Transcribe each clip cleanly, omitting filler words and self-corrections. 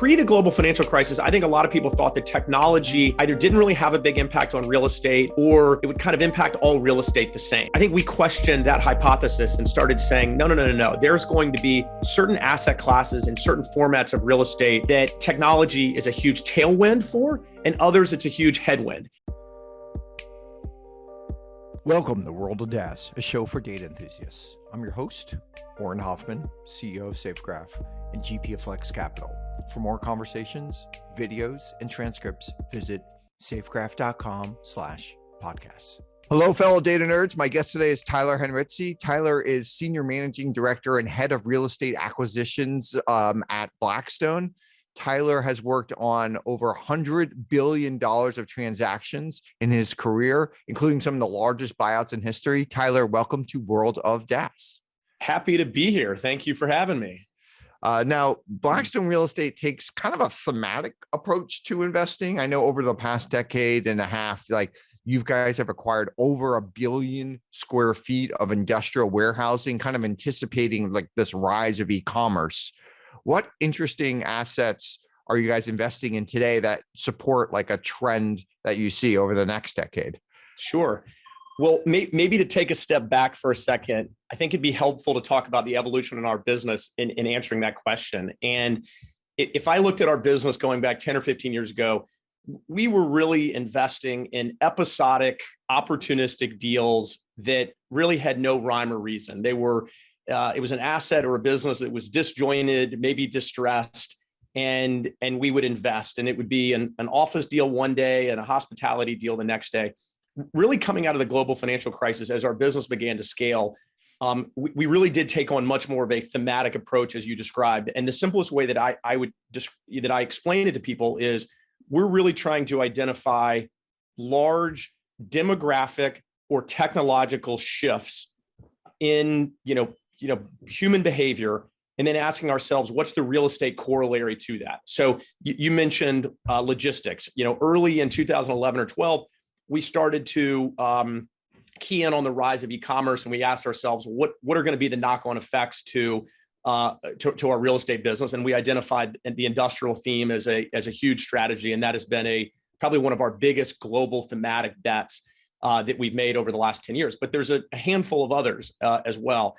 Pre the global financial crisis, I think a lot of people thought that technology either didn't really have a big impact on real estate or it would kind of impact all real estate the same. I think we questioned that hypothesis and started saying, no. There's going to be certain asset classes and certain formats of real estate that technology is a huge tailwind for, and others it's a huge headwind. Welcome to the World of DAS, a show for data enthusiasts. I'm your host, Warren Hoffman, CEO of SafeGraph and GP of Flex Capital. For more conversations, videos, and transcripts, visit safegraph.com/podcasts. Hello, fellow data nerds. My guest today is Tyler Henritze. Tyler is Senior Managing Director and Head of Real Estate Acquisitions at Blackstone. Tyler has worked on over $100 billion of transactions in his career, including some of the largest buyouts in history. Tyler, welcome to World of DAS. Happy to be here. Thank you for having me. Now, Blackstone Real Estate takes kind of a thematic approach to investing. I know over the past decade and a half, you guys have acquired over 1 billion square feet of industrial warehousing, kind of anticipating this rise of e-commerce. What interesting assets are you guys investing in today that support a trend that you see over the next decade? Sure. Well, maybe to take a step back for a second, I think it'd be helpful to talk about the evolution in our business in answering that question. And if I looked at our business going back 10 or 15 years ago, we were really investing in episodic, opportunistic deals that really had no rhyme or reason. They were, it was an asset or a business that was disjointed, maybe distressed, and we would invest. And it would be an office deal one day and a hospitality deal the next day. Really coming out of the global financial crisis, as our business began to scale, we really did take on much more of a thematic approach, as you described. And the simplest way that I explain it to people is we're really trying to identify large demographic or technological shifts in human behavior, and then asking ourselves, what's the real estate corollary to that? So you mentioned logistics. Early in 2011 or 12. We started to key in on the rise of e-commerce, and we asked ourselves, what are going to be the knock-on effects to our real estate business? And we identified the industrial theme as a huge strategy, and that has been probably one of our biggest global thematic bets that we've made over the last 10 years. But there's a handful of others as well.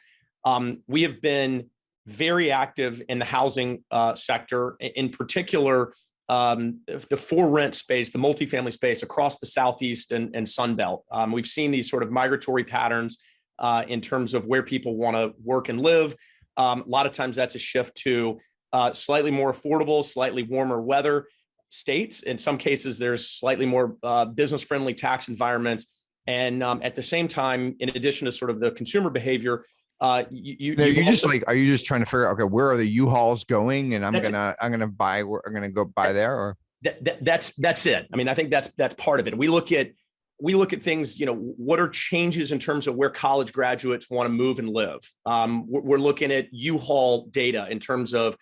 We have been very active in the housing sector, in particular. The for rent space, the multifamily space across the Southeast and Sun Belt. We've seen these sort of migratory patterns in terms of where people want to work and live. A lot of times that's a shift to slightly more affordable, slightly warmer weather states. In some cases, there's slightly more business-friendly tax environments. And at the same time, in addition to sort of the consumer behavior, are you just trying to figure out, okay, where are the U-Hauls going, and I'm gonna go buy there, or that's it. I mean, I think that's part of it. We look at things, what are changes in terms of where college graduates want to move and live. We're looking at U-Haul data in terms of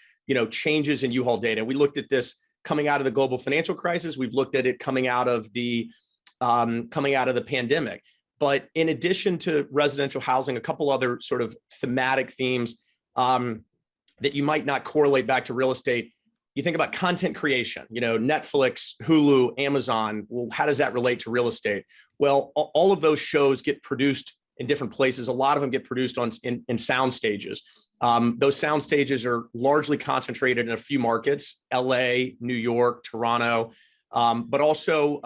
changes in U-Haul data. We looked at this coming out of the global financial crisis. We've looked at it coming out of the pandemic. But in addition to residential housing, a couple other sort of thematic themes that you might not correlate back to real estate. You think about content creation, Netflix, Hulu, Amazon. Well, how does that relate to real estate? Well, all of those shows get produced in different places. A lot of them get produced in sound stages. Those sound stages are largely concentrated in a few markets: LA, New York, Toronto. But also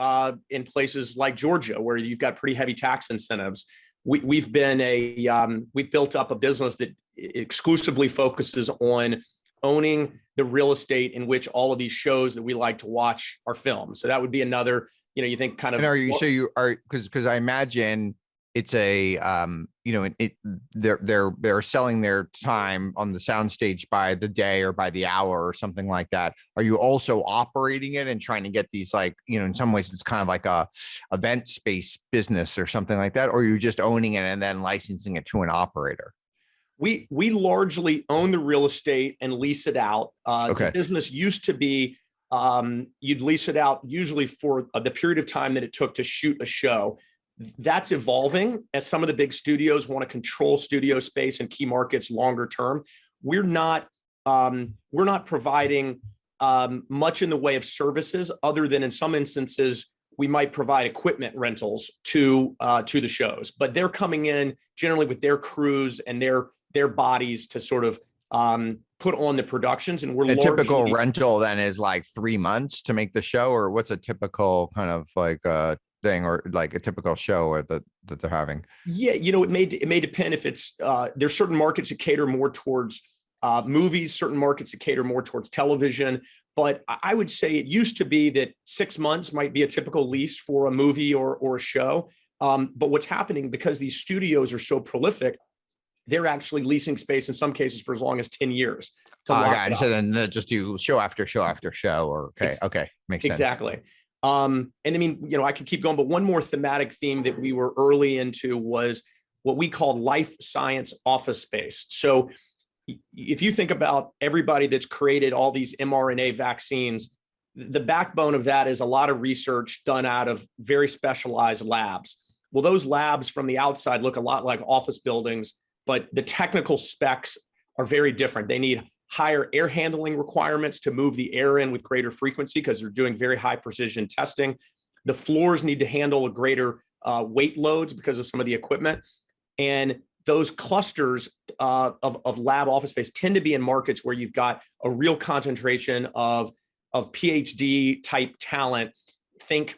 in places like Georgia, where you've got pretty heavy tax incentives. We've built up a business that exclusively focuses on owning the real estate in which all of these shows that we like to watch are filmed. So that would be another, you think kind of. And because I imagine it's they're selling their time on the soundstage by the day or by the hour or something like that. Are you also operating it and trying to get these in some ways it's kind of like a event space business or something like that, or are you just owning it and then licensing it to an operator? We largely own the real estate and lease it out. Okay. The business used to be you'd lease it out usually for the period of time that it took to shoot a show. That's evolving as some of the big studios want to control studio space in key markets longer term. We're not providing much in the way of services, other than in some instances we might provide equipment rentals to the shows. But they're coming in generally with their crews and their bodies to sort of put on the productions. And we're a typical rental then is like 3 months to make the show, or what's a typical kind of like thing, or like a typical show or that they're having? Yeah, it may depend if it's there's certain markets that cater more towards movies, certain markets that cater more towards television. But I would say it used to be that 6 months might be a typical lease for a movie or a show. But what's happening, because these studios are so prolific, they're actually leasing space in some cases for as long as 10 years. And so then they just do show after show after show, or okay, makes sense. Exactly. And I mean, I could keep going, but one more thematic theme that we were early into was what we call life science office space. So if you think about everybody that's created all these mRNA vaccines, the backbone of that is a lot of research done out of very specialized labs. Well, those labs from the outside look a lot like office buildings, but the technical specs are very different. They need higher air handling requirements to move the air in with greater frequency because they're doing very high precision testing. The floors need to handle a greater weight loads because of some of the equipment. And those clusters of lab office space tend to be in markets where you've got a real concentration of PhD type talent. Think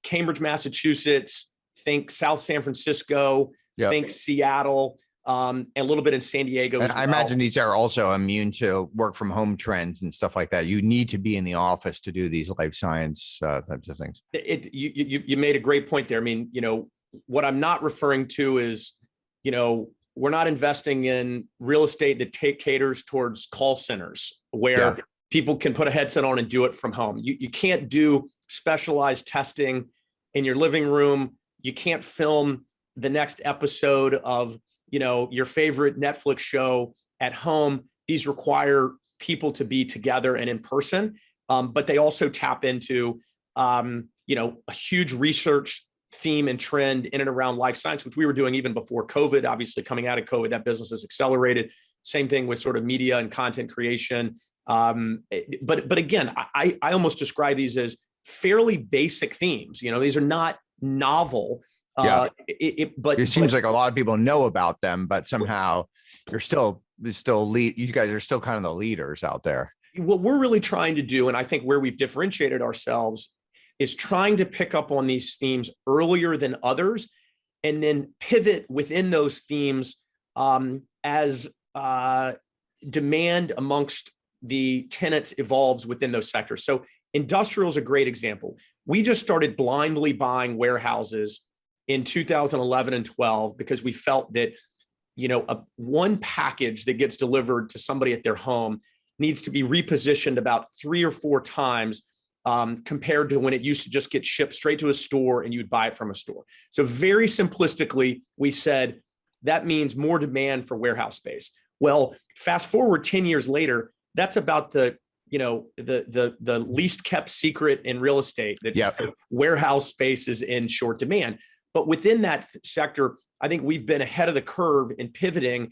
Cambridge, Massachusetts, think South San Francisco, think Seattle, and a little bit in San Diego. And I imagine these are also immune to work from home trends and stuff like that. You need to be in the office to do these life science types of things. You made a great point there. I mean, what I'm not referring to is, we're not investing in real estate that caters towards call centers where people can put a headset on and do it from home. You can't do specialized testing in your living room. You can't film the next episode of, your favorite Netflix show at home. These require people to be together and in person, but they also tap into, a huge research theme and trend in and around life science, which we were doing even before COVID. Obviously, coming out of COVID, that business has accelerated. Same thing with sort of media and content creation. But again, I almost describe these as fairly basic themes. These are not novel. But it seems like a lot of people know about them, but somehow you're still lead. You guys are still kind of the leaders out there. What we're really trying to do, and I think where we've differentiated ourselves, is trying to pick up on these themes earlier than others, and then pivot within those themes as demand amongst the tenants evolves within those sectors. So industrial is a great example. We just started blindly buying warehouses in 2011 and 12 because we felt that, one package that gets delivered to somebody at their home needs to be repositioned about 3 or 4 times compared to when it used to just get shipped straight to a store and you'd buy it from a store. So very simplistically, we said that means more demand for warehouse space. Well, fast forward 10 years later, that's about the least kept secret in real estate, that warehouse space is in short demand. But within that sector, I think we've been ahead of the curve in pivoting.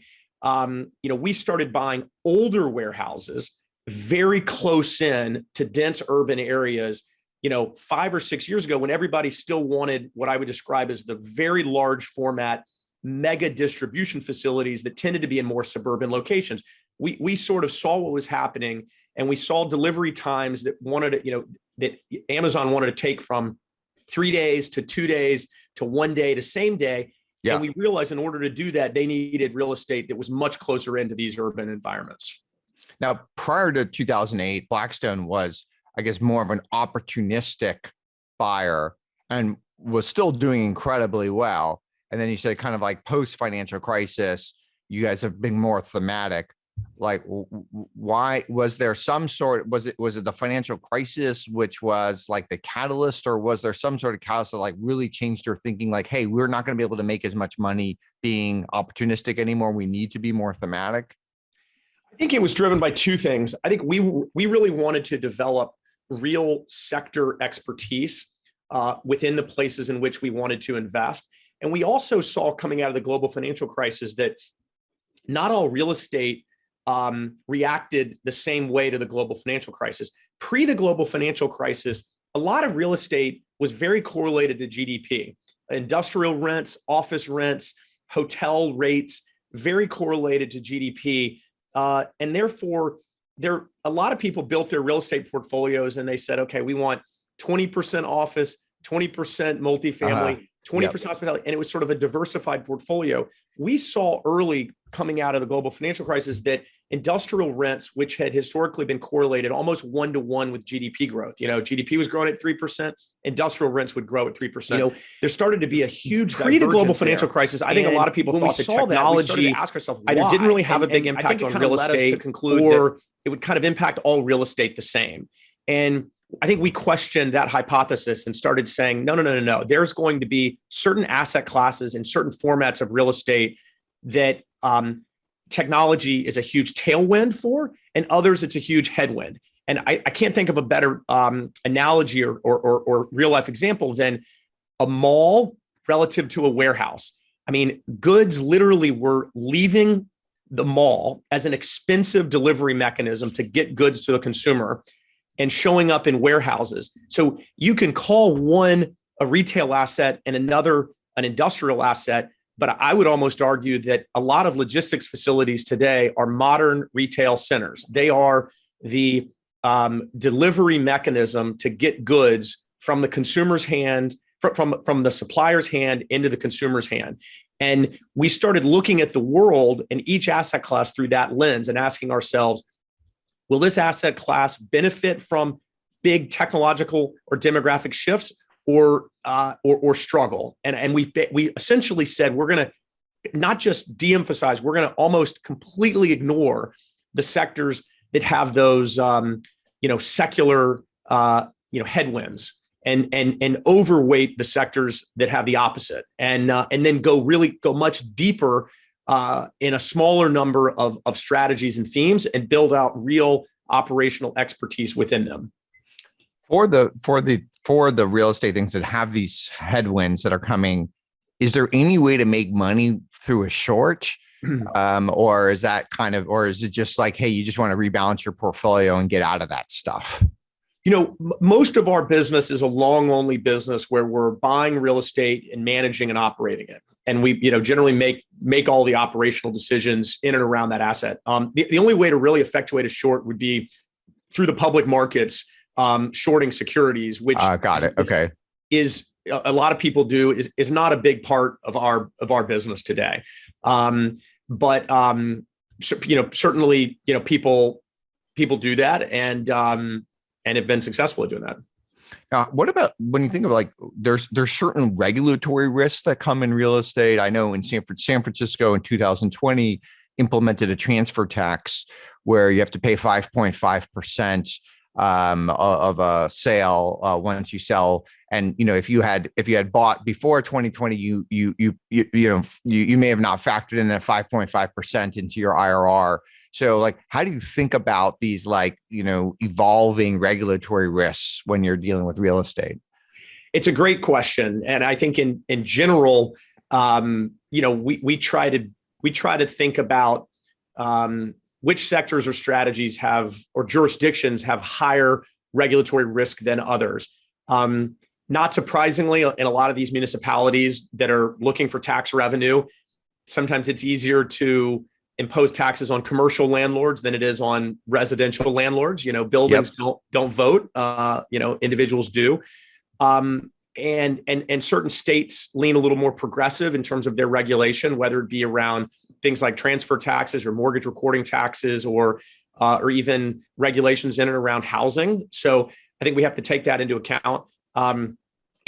We started buying older warehouses very close in to dense urban areas, 5 or 6 years ago, when everybody still wanted what I would describe as the very large format mega distribution facilities that tended to be in more suburban locations. We sort of saw what was happening, and we saw delivery times that that Amazon wanted to take from 3 days to 2 days to 1 day to same day. Yeah. And we realized in order to do that, they needed real estate that was much closer into these urban environments. Now, prior to 2008, Blackstone was, I guess, more of an opportunistic buyer and was still doing incredibly well. And then you said kind of like post-financial crisis, you guys have been more thematic. Like, why was there some sort, was it the financial crisis, which was like the catalyst, or was there some sort of catalyst that like really changed your thinking? Like, hey, we're not going to be able to make as much money being opportunistic anymore. We need to be more thematic. I think it was driven by 2 things. I think we really wanted to develop real sector expertise within the places in which we wanted to invest. And we also saw coming out of the global financial crisis that not all real estate reacted the same way to the global financial crisis. Pre the global financial crisis, a lot of real estate was very correlated to GDP. Industrial rents, office rents, hotel rates, very correlated to GDP. And therefore, a lot of people built their real estate portfolios and they said, okay, we want 20% office, 20% multifamily, 20% hospitality. And it was sort of a diversified portfolio. We saw early coming out of the global financial crisis that industrial rents, which had historically been correlated almost 1-to-1 with GDP growth. GDP was growing at 3%, industrial rents would grow at 3%. There started to be a huge pre the global financial crisis. I think a lot of people thought the technology either didn't really have a big impact on real estate, or it would kind of impact all real estate the same. And I think we questioned that hypothesis and started saying, no. There's going to be certain asset classes and certain formats of real estate that technology is a huge tailwind for, and others it's a huge headwind. And I can't think of a better analogy or real life example than a mall relative to a warehouse. I mean, goods literally were leaving the mall as an expensive delivery mechanism to get goods to the consumer and showing up in warehouses. So you can call one a retail asset and another an industrial asset, but I would almost argue that a lot of logistics facilities today are modern retail centers. They are the delivery mechanism to get goods from the consumer's hand, from the supplier's hand into the consumer's hand. And we started looking at the world and each asset class through that lens and asking ourselves, will this asset class benefit from big technological or demographic shifts, or struggle? And we essentially said we're going to not just de-emphasize, we're going to almost completely ignore the sectors that have those secular headwinds, and overweight the sectors that have the opposite, and then go much deeper in a smaller number of strategies and themes, and build out real operational expertise within them. For the real estate things that have these headwinds that are coming, is there any way to make money through a short? Or is it just like, hey, you just want to rebalance your portfolio and get out of that stuff? Most of our business is a long only business where we're buying real estate and managing and operating it. And we, generally make all the operational decisions in and around that asset. The only way to really effectuate a short would be through the public markets, shorting securities, which got it. Okay. Is a lot of people do, is not a big part of our business today. But certainly, people do that and have been successful at doing that. What about when you think of there's certain regulatory risks that come in real estate? I know in San Francisco in 2020 implemented a transfer tax where you have to pay 5.5% of a sale once you sell. And if you had bought before 2020, you may have not factored in that 5.5% into your IRR. So how do you think about these evolving regulatory risks when you're dealing with real estate? It's a great question, and I think in general, we try to think about which sectors or strategies or jurisdictions have higher regulatory risk than others. Not surprisingly, in a lot of these municipalities that are looking for tax revenue, sometimes it's easier to impose taxes on commercial landlords than it is on residential landlords. Buildings don't vote. Individuals do. And certain states lean a little more progressive in terms of their regulation, whether it be around things like transfer taxes or mortgage recording taxes, or even regulations in and around housing. So I think we have to take that into account.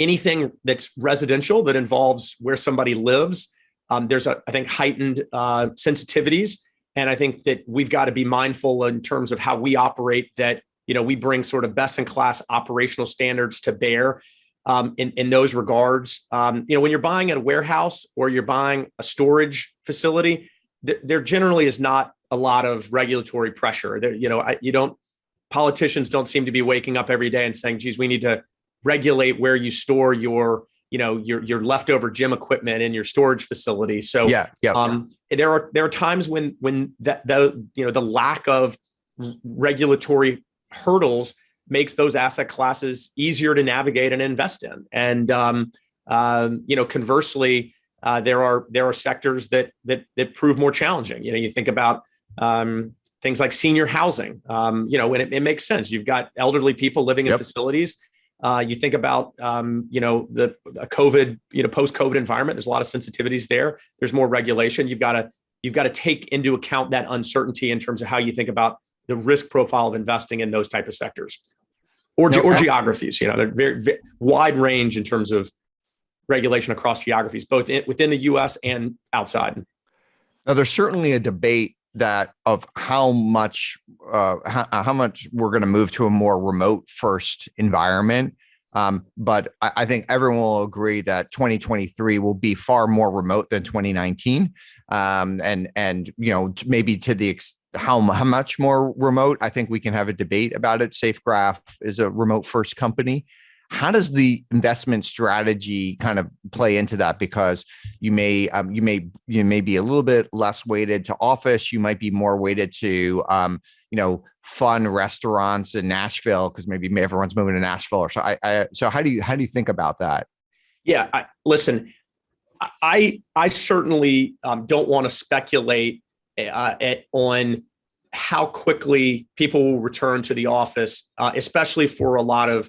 Anything that's residential that involves where somebody lives, there's I think heightened sensitivities. And I think that we've got to be mindful in terms of how we operate, that, we bring sort of best in class operational standards to bear in those regards. When you're buying at a warehouse or you're buying a storage facility, there generally is not a lot of regulatory pressure there. Politicians don't seem to be waking up every day and saying, geez, we need to regulate where you store your your leftover gym equipment in your storage facility. So there are times when the lack of regulatory hurdles makes those asset classes easier to navigate and invest in. And conversely, there are sectors that prove more challenging. You think about things like senior housing. And it makes sense. You've got elderly people living in facilities. You think about the COVID, post-COVID environment. There's a lot of sensitivities there. There's more regulation. You've got to take into account that uncertainty in terms of how you think about the risk profile of investing in those type of sectors or geographies. They're very wide range in terms of regulation across geographies, both within the U.S. and outside. Now, there's certainly a debate that of how much we're going to move to a more remote first environment. But I think everyone will agree that 2023 will be far more remote than 2019. And maybe to how much more remote, I think we can have a debate about it. Safegraph is a remote first company. How does the investment strategy kind of play into that? Because you may be a little bit less weighted to office. You might be more weighted to fun restaurants in Nashville because maybe everyone's moving to Nashville. Or so how do you think about that? Yeah, listen, I certainly don't want to speculate on how quickly people will return to the office, especially for a lot of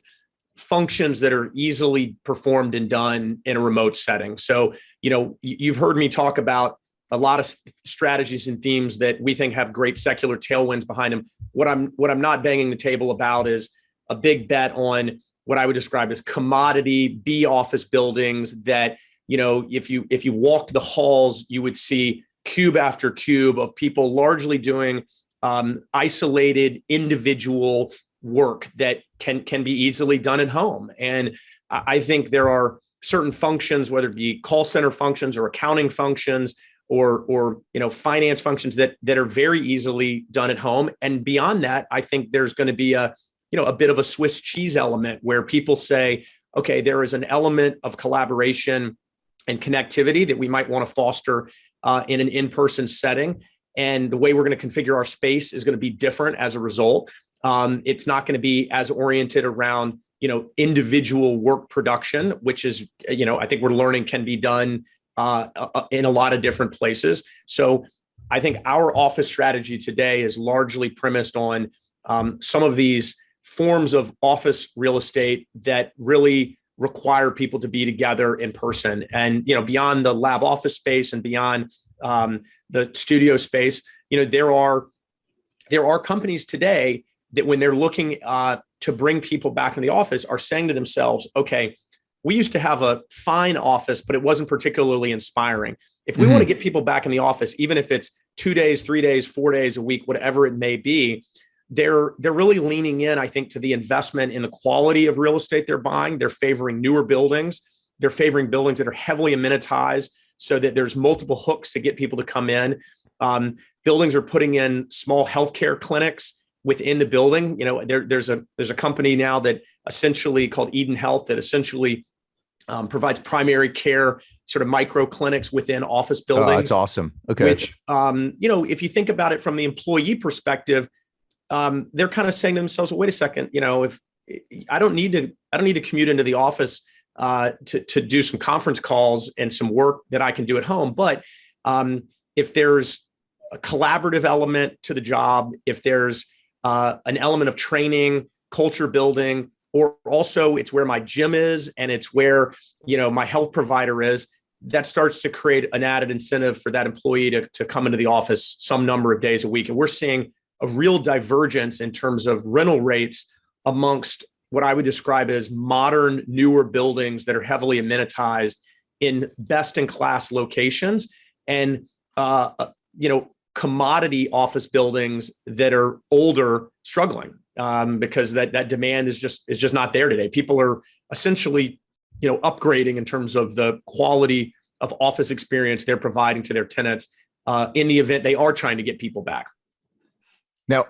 functions that are easily performed and done in a remote setting. So, you've heard me talk about a lot of strategies and themes that we think have great secular tailwinds behind them. What I'm not banging the table about is a big bet on what I would describe as commodity B office buildings that, if you walked the halls, you would see cube after cube of people largely doing isolated individual work that can be easily done at home. And I think there are certain functions, whether it be call center functions or accounting functions or finance functions that are very easily done at home. And beyond that, I think there's going to be a bit of a Swiss cheese element where people say, okay, there is an element of collaboration and connectivity that we might want to foster in an in-person setting. And the way we're going to configure our space is going to be different as a result. It's not going to be as oriented around, individual work production, which is, I think we're learning can be done in a lot of different places. So I think our office strategy today is largely premised on some of these forms of office real estate that really require people to be together in person. And, beyond the lab office space and beyond the studio space, there are companies today that when they're looking to bring people back into the office are saying to themselves, okay, we used to have a fine office, but it wasn't particularly inspiring. If we want to get people back in the office, even if it's 2 days, 3 days, 4 days a week, whatever it may be, they're really leaning in, I think, to the investment in the quality of real estate they're buying. They're favoring newer buildings. They're favoring buildings that are heavily amenitized so that there's multiple hooks to get people to come in. Buildings are putting in small healthcare clinics within the building. There's a company now that essentially called Eden Health that essentially provides primary care sort of micro clinics within office buildings. Oh, that's awesome. Okay. Which, if you think about it from the employee perspective, they're kind of saying to themselves, well, wait a second, if I don't need to commute into the office to do some conference calls and some work that I can do at home. But if there's a collaborative element to the job, if there's an element of training, culture building, or also it's where my gym is and it's where, my health provider is, that starts to create an added incentive for that employee to come into the office some number of days a week. And we're seeing a real divergence in terms of rental rates amongst what I would describe as modern, newer buildings that are heavily amenitized in best-in-class locations and, commodity office buildings that are older, struggling because that demand is just not there today. People are essentially, upgrading in terms of the quality of office experience they're providing to their tenants in the event they are trying to get people back. Now,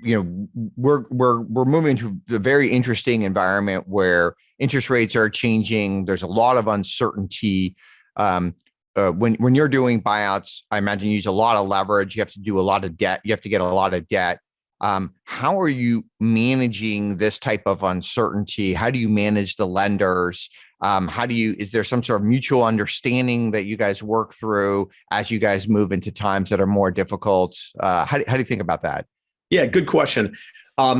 we're moving to a very interesting environment where interest rates are changing. There's a lot of uncertainty. When you're doing buyouts, I imagine you use a lot of leverage. You have to do a lot of debt. You have to get a lot of debt. How are you managing this type of uncertainty? How do you manage the lenders? Is there some sort of mutual understanding that you guys work through as you guys move into times that are more difficult? How do you think about that? Yeah, good question.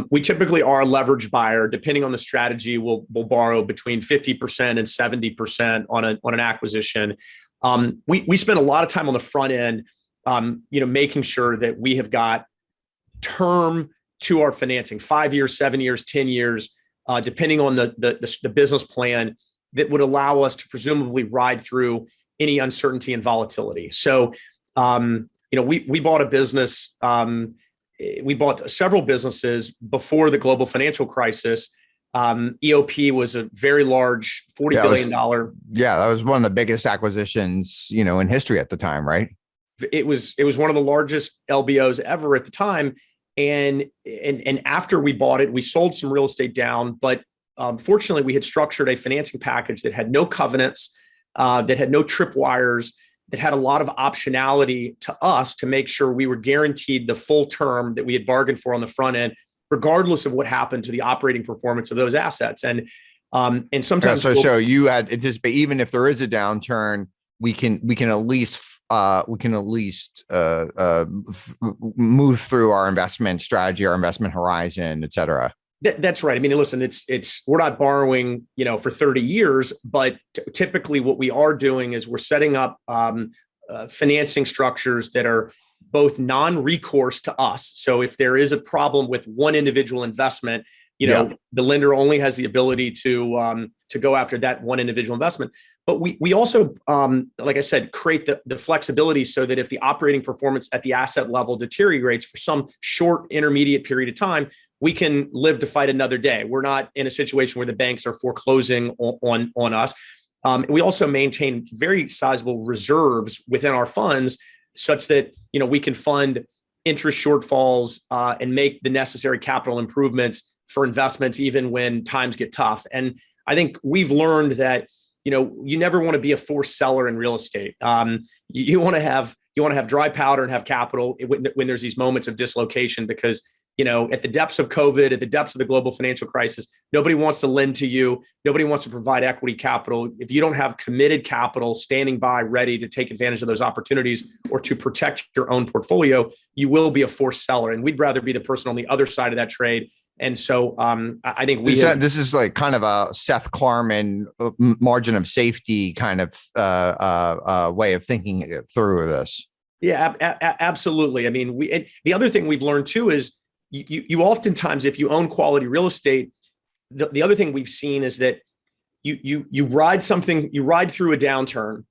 We typically are a leverage buyer. Depending on the strategy, we'll borrow between 50% and 70% on an acquisition. We spend a lot of time on the front end, making sure that we have got term to our financing, 5 years, 7 years, 10 years, depending on the business plan that would allow us to presumably ride through any uncertainty and volatility. So, we bought a business. We bought several businesses before the global financial crisis. EOP was a very large $40 billion. Yeah, that was one of the biggest acquisitions, in history at the time, right? It was one of the largest LBOs ever at the time. And after we bought it, we sold some real estate down. But fortunately, we had structured a financing package that had no covenants, that had no tripwires, that had a lot of optionality to us to make sure we were guaranteed the full term that we had bargained for on the front end, regardless of what happened to the operating performance of those assets. And sometimes, so you had anticipate, even if there is a downturn, we can at least move through our investment strategy, our investment horizon, et cetera. That's right. I mean, listen, we're not borrowing, for 30 years, but typically what we are doing is we're setting up financing structures that are both non-recourse to us. So if there is a problem with one individual investment, the lender only has the ability to go after that one individual investment. But we also, like I said, create the flexibility so that if the operating performance at the asset level deteriorates for some short intermediate period of time, we can live to fight another day. We're not in a situation where the banks are foreclosing on us. We also maintain very sizable reserves within our funds such that, we can fund interest shortfalls and make the necessary capital improvements for investments, even when times get tough. And I think we've learned that, you never want to be a forced seller in real estate. You want to have dry powder and have capital when there's these moments of dislocation, because at the depths of COVID, at the depths of the global financial crisis, nobody wants to lend to you. Nobody wants to provide equity capital. If you don't have committed capital standing by ready to take advantage of those opportunities or to protect your own portfolio, you will be a forced seller. And we'd rather be the person on the other side of that trade. And so I think this is like kind of a Seth Klarman margin of safety kind of way of thinking through this. Yeah, absolutely. I mean, the other thing we've learned too is you oftentimes, if you own quality real estate, the other thing we've seen is that you ride through a downturn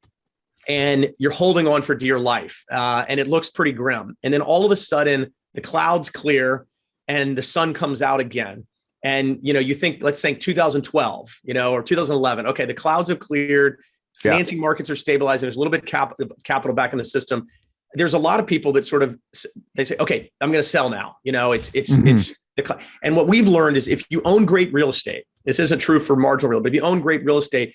and you're holding on for dear life, and it looks pretty grim. And then all of a sudden the clouds clear and the sun comes out again. And, you think, let's think 2012, or 2011. Okay, the clouds have cleared, financing markets are stabilizing. There's a little bit of capital back in the system. There's a lot of people that they say, okay, I'm going to sell now. And what we've learned is if you own great real estate, this isn't true for marginal real, but if you own great real estate,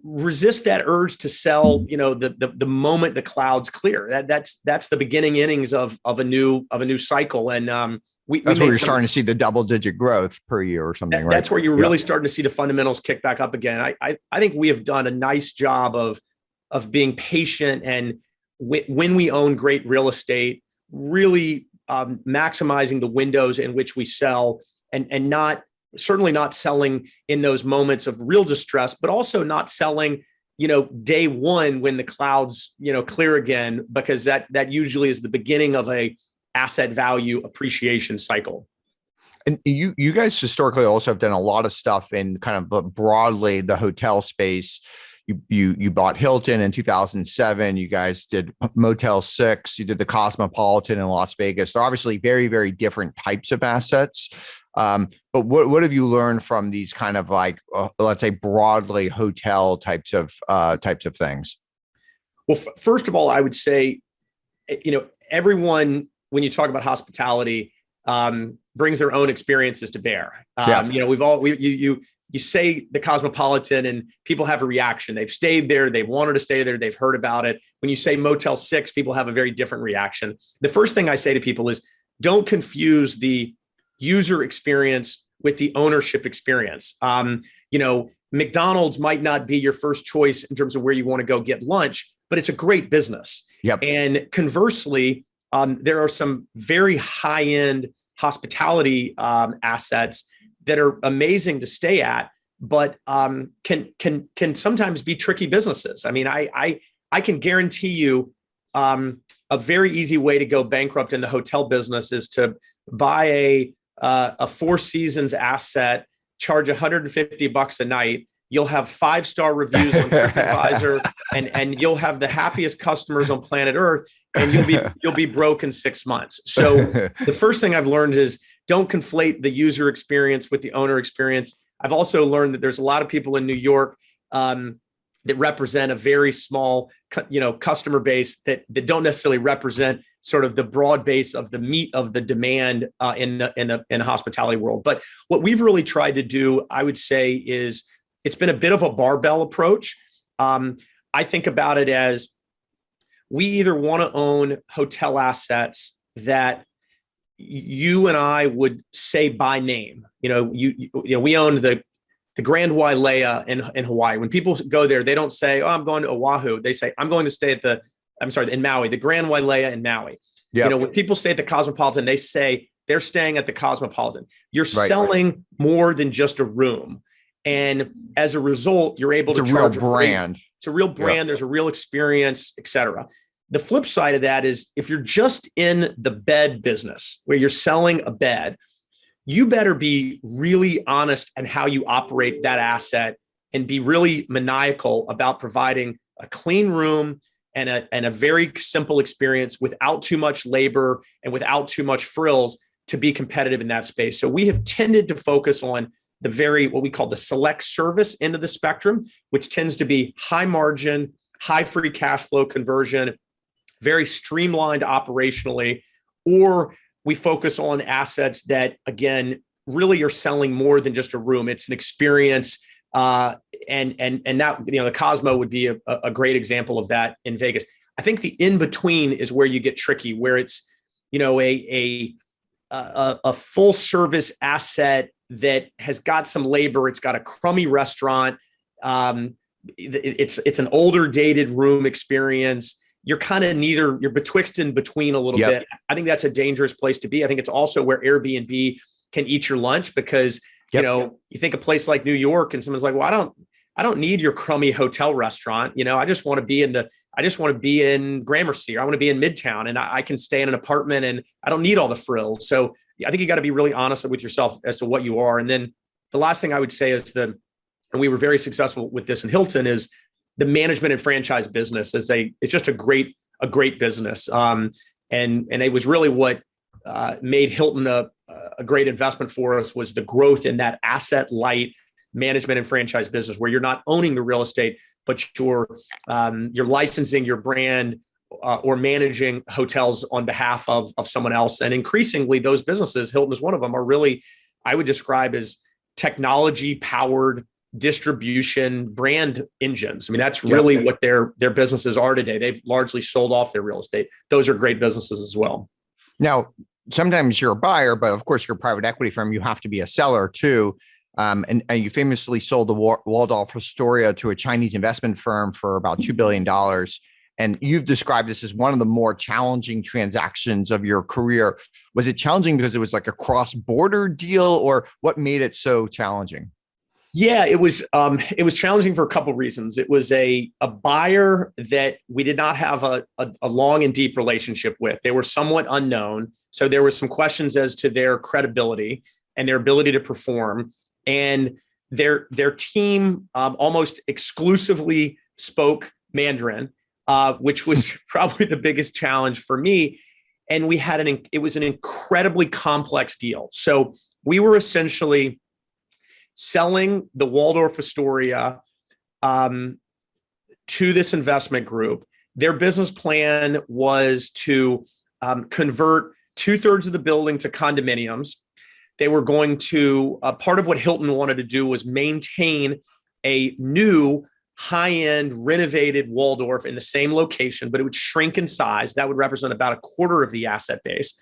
resist that urge to sell, the moment the clouds clear. That's the beginning innings of a new cycle. And that's where you're starting to see the double-digit growth per year or something, right? That's where you're really starting to see the fundamentals kick back up again. I think we have done a nice job of being patient, and when we own great real estate, really maximizing the windows in which we sell, and certainly not selling in those moments of real distress, but also not selling, day one when the clouds, clear again, because that usually is the beginning of a asset value appreciation cycle. And you guys historically also have done a lot of stuff in kind of broadly the hotel space. You bought Hilton in 2007. You guys did Motel 6. You did the Cosmopolitan in Las Vegas. They're obviously very, very different types of assets. But what have you learned from these kind of like, let's say broadly hotel types of things? Well, first of all, I would say, everyone, when you talk about hospitality, brings their own experiences to bear. Yeah. You know, you say the Cosmopolitan and people have a reaction. They've stayed there. They've wanted to stay there. They've heard about it. When you say Motel 6, people have a very different reaction. The first thing I say to people is don't confuse the user experience with the ownership experience. You know, McDonald's might not be your first choice in terms of where you want to go get lunch, but it's a great business. Yep. And conversely, there are some very high-end hospitality assets that are amazing to stay at, but can sometimes be tricky businesses. I mean, I can guarantee you a very easy way to go bankrupt in the hotel business is to buy a Four Seasons asset, charge $150 a night. You'll have 5-star reviews on TripAdvisor, and you'll have the happiest customers on planet Earth, and you'll be broke in 6 months. So the first thing I've learned is don't conflate the user experience with the owner experience. I've also learned that there's a lot of people in New York that represent a very small, customer base that don't necessarily represent sort of the broad base of the meat of the demand in the hospitality world. But what we've really tried to do, I would say, is it's been a bit of a barbell approach. I think about it as we either want to own hotel assets that you and I would say by name. You know, we own the Grand Wailea in Hawaii. When people go there, they don't say, "Oh, I'm going to Oahu." They say, "I'm going to stay at in Maui, the Grand Wailea in Maui." Yep. You know, when people stay at the Cosmopolitan, they say they're staying at the Cosmopolitan. You're selling more than just a room. And as a result, you're able to charge a brand. It's a real brand. Yep. There's a real experience, et cetera. The flip side of that is if you're just in the bed business where you're selling a bed, you better be really honest in how you operate that asset and be really maniacal about providing a clean room and a very simple experience without too much labor and without too much frills to be competitive in that space. So we have tended to focus on what we call the select service end of the spectrum, which tends to be high margin, high free cash flow conversion, very streamlined operationally, or we focus on assets that, again, really are selling more than just a room. It's an experience. And that, the Cosmo would be a great example of that in Vegas. I think the in-between is where you get tricky, where it's, a full service asset that has got some labor. It's got a crummy restaurant. It's an older dated room experience. You're kind of you're betwixt and between a little bit. I think that's a dangerous place to be. I think it's also where Airbnb can eat your lunch because, you think a place like New York and someone's like, well, I don't need your crummy hotel restaurant. I just want to be in Gramercy, or I want to be in Midtown, and I can stay in an apartment and I don't need all the frills. So I think you got to be really honest with yourself as to what you are. And then the last thing I would say is and we were very successful with this in Hilton, is the management and franchise business it's just a great business. And it was really what made Hilton a great investment for us, was the growth in that asset light management and franchise business, where you're not owning the real estate, but you're licensing your brand or managing hotels on behalf of someone else. And increasingly, those businesses, Hilton is one of them, are really, I would describe as technology powered distribution brand engines. I mean, that's really what their businesses are today. They've largely sold off their real estate. Those are great businesses as well. Now, sometimes you're a buyer, but of course, you're a private equity firm. You have to be a seller too. And you famously sold the Waldorf Astoria to a Chinese investment firm for about $2 billion. And you've described this as one of the more challenging transactions of your career. Was it challenging because it was like a cross-border deal, or what made it so challenging? Yeah, it was challenging for a couple of reasons. It was a buyer that we did not have a long and deep relationship with. They were somewhat unknown. So there were some questions as to their credibility and their ability to perform. And their team almost exclusively spoke Mandarin, which was probably the biggest challenge for me. And we had it was an incredibly complex deal. So we were essentially selling the Waldorf Astoria to this investment group. Their business plan was to convert 2/3 of the building to condominiums. They were going to, part of what Hilton wanted to do was maintain a new high-end renovated Waldorf in the same location, but it would shrink in size. That would represent about a quarter of the asset base.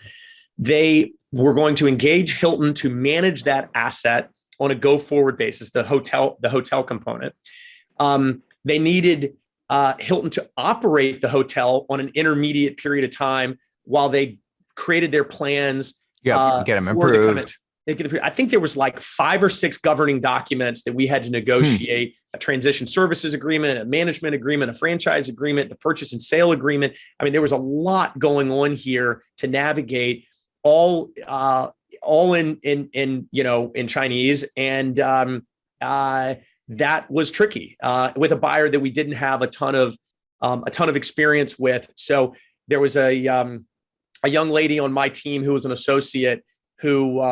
They were going to engage Hilton to manage that asset on a go-forward basis, the hotel component. They needed Hilton to operate the hotel on an intermediate period of time while they created their plans. Get them improved. I think there was like 5 or 6 governing documents that we had to negotiate: a transition services agreement, a management agreement, a franchise agreement, the purchase and sale agreement. I mean, there was a lot going on here to navigate, all in Chinese, and that was tricky with a buyer that we didn't have a ton of experience with. So there was a young lady on my team who was an associate who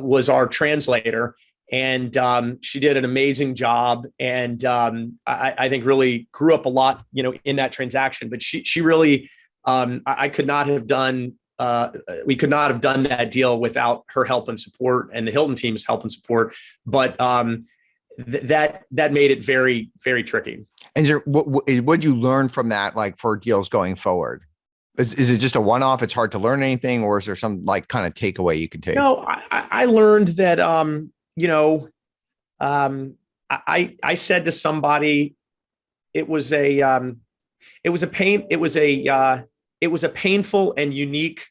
was our translator, and she did an amazing job, and I think really grew up a lot, in that transaction. But she really, I could not have done. We could not have done that deal without her help and support, and the Hilton team's help and support. But that made it very, very tricky. And what did you learn from that, like for deals going forward? Is it just a one-off? It's hard to learn anything, or is there some like kind of takeaway you can take? No, I learned that, I said to somebody, it was a painful and unique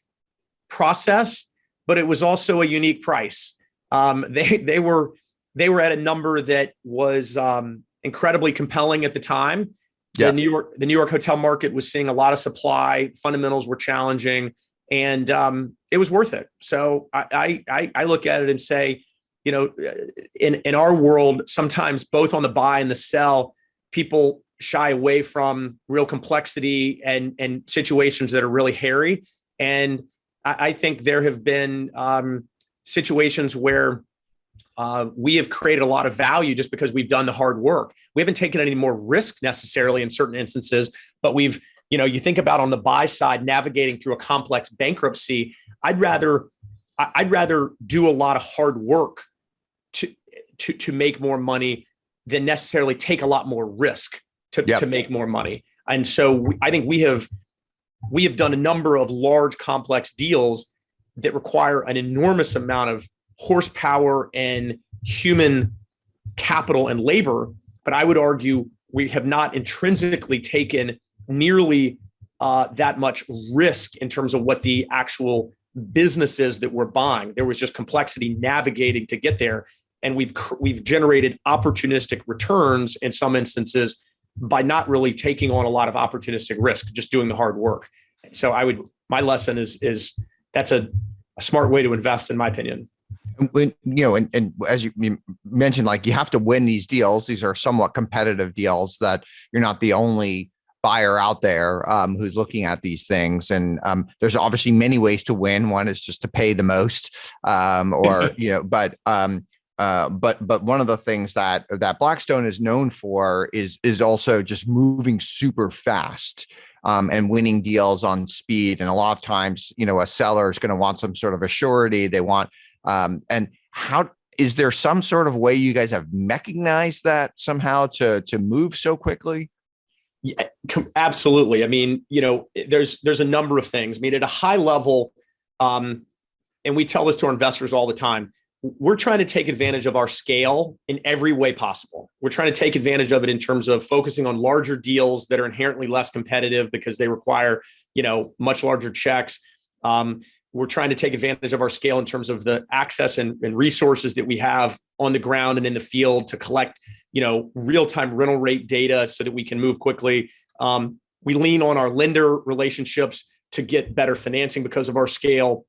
process, but it was also a unique price. They were at a number that was incredibly compelling at the time. Yeah. The New York hotel market was seeing a lot of supply. Fundamentals were challenging, and it was worth it. So I look at it and say, in our world, sometimes both on the buy and the sell, people shy away from real complexity and situations that are really hairy. And I think there have been situations where we have created a lot of value just because we've done the hard work. We haven't taken any more risk necessarily in certain instances, but we've, you think about on the buy side, navigating through a complex bankruptcy. I'd rather do a lot of hard work to make more money than necessarily take a lot more risk to make more money. And so I think we have done a number of large complex deals that require an enormous amount of horsepower and human capital and labor. But I would argue we have not intrinsically taken nearly that much risk in terms of what the actual business is that we're buying. There was just complexity navigating to get there. And we've generated opportunistic returns in some instances by not really taking on a lot of opportunistic risk, just doing the hard work. So my lesson is that's a smart way to invest, in my opinion. When, and as you mentioned, like you have to win these deals. These are somewhat competitive deals that you're not the only buyer out there who's looking at these things. And there's obviously many ways to win. One is just to pay the most, but one of the things that Blackstone is known for is also just moving super fast and winning deals on speed. And a lot of times, a seller is going to want some sort of a surety. They want, and how is there some sort of way you guys have mechanized that somehow to move so quickly? Yeah, absolutely. I mean, there's a number of things. I mean, at a high level, and we tell this to our investors all the time, we're trying to take advantage of our scale in every way possible. We're trying to take advantage of it in terms of focusing on larger deals that are inherently less competitive because they require, much larger checks. We're trying to take advantage of our scale in terms of the access and resources that we have on the ground and in the field to collect, real-time rental rate data so that we can move quickly. We lean on our lender relationships to get better financing because of our scale.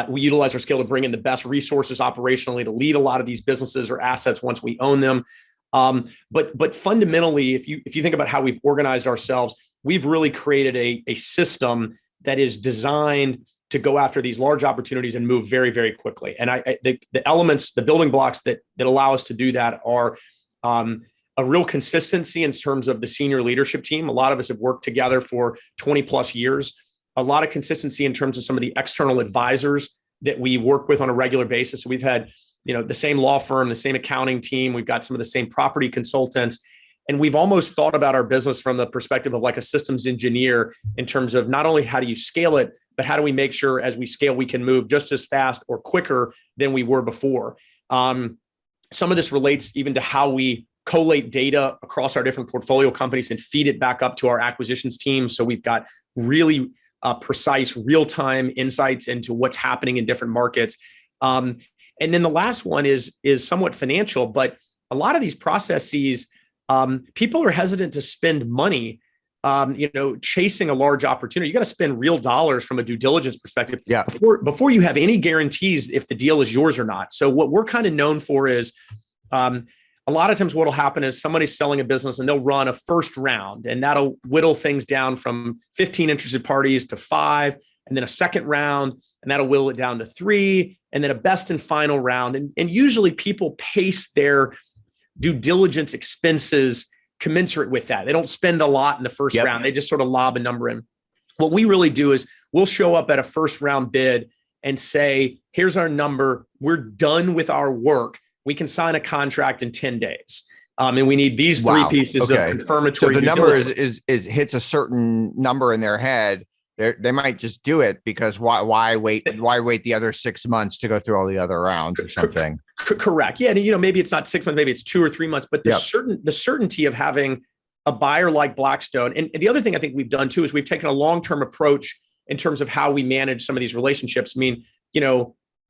We utilize our scale to bring in the best resources operationally to lead a lot of these businesses or assets once we own them. But fundamentally, if you think about how we've organized ourselves, we've really created a system that is designed to go after these large opportunities and move very, very quickly. And the elements, the building blocks that allow us to do that are a real consistency in terms of the senior leadership team. A lot of us have worked together for 20 plus years. a lot of consistency in terms of some of the external advisors that we work with on a regular basis. So we've had, the same law firm, the same accounting team. We've got some of the same property consultants. And we've almost thought about our business from the perspective of like a systems engineer in terms of not only how do you scale it, but how do we make sure as we scale, we can move just as fast or quicker than we were before. Some of this relates even to how we collate data across our different portfolio companies and feed it back up to our acquisitions team. So we've got really precise real-time insights into what's happening in different markets. And then the last one is somewhat financial, but a lot of these processes, people are hesitant to spend money, chasing a large opportunity. You got to spend real dollars from a due diligence perspective before you have any guarantees if the deal is yours or not. So what we're kind of known for is a lot of times what will happen is somebody's selling a business and they'll run a first round, and that'll whittle things down from 15 interested parties to 5, and then a second round, and that'll whittle it down to 3, and then a best and final round. And usually people pace their due diligence expenses commensurate with that. They don't spend a lot in the first round. They just sort of lob a number in. What we really do is we'll show up at a first round bid and say, here's our number. We're done with our work. We can sign a contract in 10 days. And we need these 3 pieces of confirmatory. So the number is hits a certain number in their head. They might just do it because why wait the other 6 months to go through all the other rounds or something? Correct. Yeah. And, maybe it's not 6 months, maybe it's 2 or 3 months, but the certainty of having a buyer like Blackstone. And the other thing I think we've done too, is we've taken a long-term approach in terms of how we manage some of these relationships. I mean,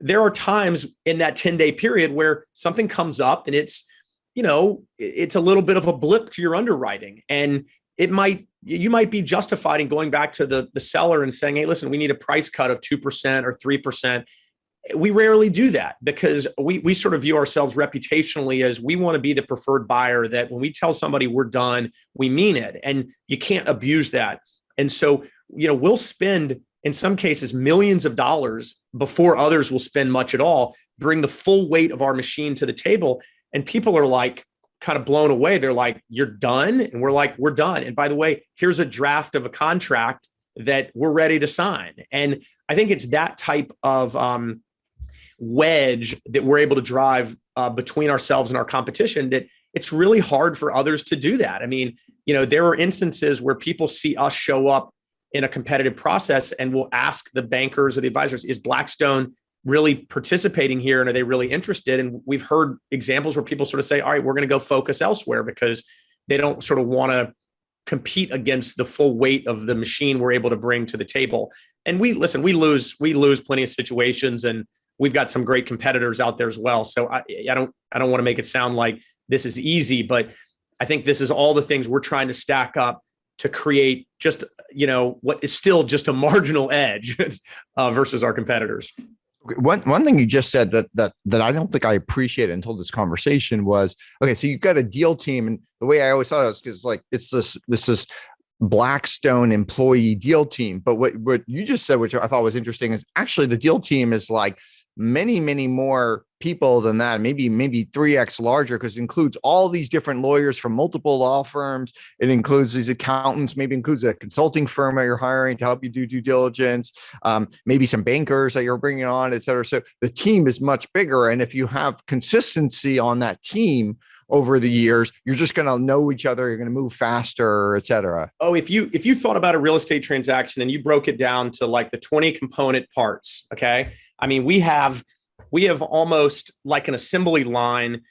there are times in that 10-day period where something comes up and it's a little bit of a blip to your underwriting, and you might be justified in going back to the seller and saying, hey, listen, we need a price cut of 2% or 3%. We rarely do that because we sort of view ourselves reputationally as we want to be the preferred buyer, that when we tell somebody we're done, we mean it, and you can't abuse that. And so, we'll spend, in some cases, millions of dollars before others will spend much at all, bring the full weight of our machine to the table. And people are like, kind of blown away. They're like, you're done? And we're like, we're done. And by the way, here's a draft of a contract that we're ready to sign. And I think it's that type of wedge that we're able to drive between ourselves and our competition, that it's really hard for others to do that. I mean, there are instances where people see us show up in a competitive process and will ask the bankers or the advisors, is Blackstone really participating here? And are they really interested? And we've heard examples where people sort of say, all right, we're going to go focus elsewhere because they don't sort of want to compete against the full weight of the machine we're able to bring to the table. And we lose plenty of situations, and we've got some great competitors out there as well. So I don't want to make it sound like this is easy, but I think this is all the things we're trying to stack up to create just, what is still just a marginal edge versus our competitors. One thing you just said that I don't think I appreciated until this conversation was, okay, so you've got a deal team, and the way I always thought it was, because like it's this Blackstone employee deal team. But what you just said, which I thought was interesting, is actually the deal team is like many more people than that, maybe 3x larger, because it includes all these different lawyers from multiple law firms. It includes these accountants, maybe includes a consulting firm that you're hiring to help you do due diligence, maybe some bankers that you're bringing on, et cetera. So the team is much bigger. And if you have consistency on that team over the years, you're just going to know each other. You're going to move faster, et cetera. Oh, if you thought about a real estate transaction and you broke it down to like the 20 component parts, okay? I mean, we have almost like an assembly line,